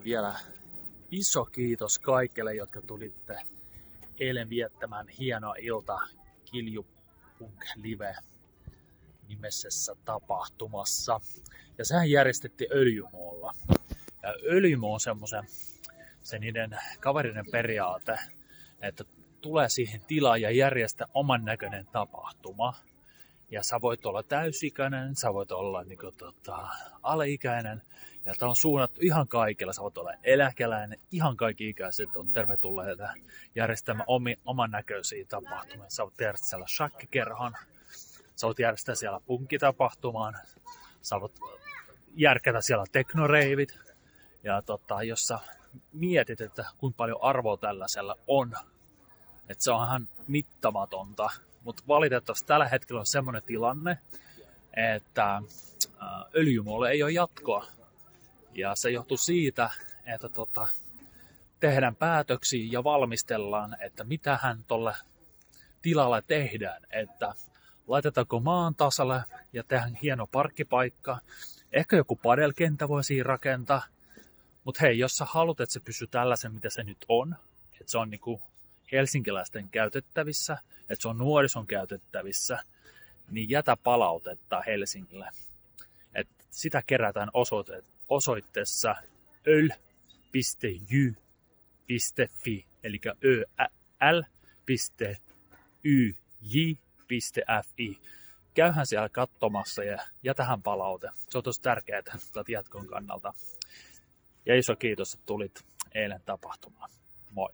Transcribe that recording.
niin vielä iso kiitos kaikille, jotka tulitte eilen viettämään hienoa iltaa Kiljupunk Live nimesessä tapahtumassa. Ja sehän järjestettiin Öljymoolla. Ja Öljymo on se niiden kaverinen periaate, että tulee siihen tilaan ja järjestä oman näköinen tapahtuma. Ja sä voit olla täysikäinen, sä voit olla alaikäinen. Ja tää on suunnattu ihan kaikilla. Sä voit olla eläkeläinen, ihan kaikki ikäiset on tervetulleita järjestämään oman näköisiä tapahtumia. Sä voit järjestää siellä shakkikerhon, sä voit järjestää siellä punkkitapahtumaan, sä voit järkätä siellä teknoreivit. Ja jos sä mietit, että kuinka paljon arvoa tällaisella on, että se on ihan mittamatonta. Mutta valitettavasti tällä hetkellä on semmoinen tilanne, että Öljymoolle ei ole jatkoa. Ja se johtuu siitä, että tehdään päätöksiä ja valmistellaan, että mitähän tuolle tilalle tehdään. Että laitetaanko maan tasalle ja tehdään hieno parkkipaikka. Ehkä joku padelkenttä voi siinä rakentaa. Mutta hei, jos sä haluat, että se pysyy tällaisen, mitä se nyt on, että se on niinku helsinkiläisten käytettävissä, että se on nuorison käytettävissä, niin jätä palautetta Helsingille. Et sitä kerätään osoitteessa öl.jy.fi, eli öl.yj.fi. Käyhän siellä katsomassa ja jätähän palaute. Se on tosi tärkeää jatkon kannalta. Ja iso kiitos, että tulit eilen tapahtumaan. Moi!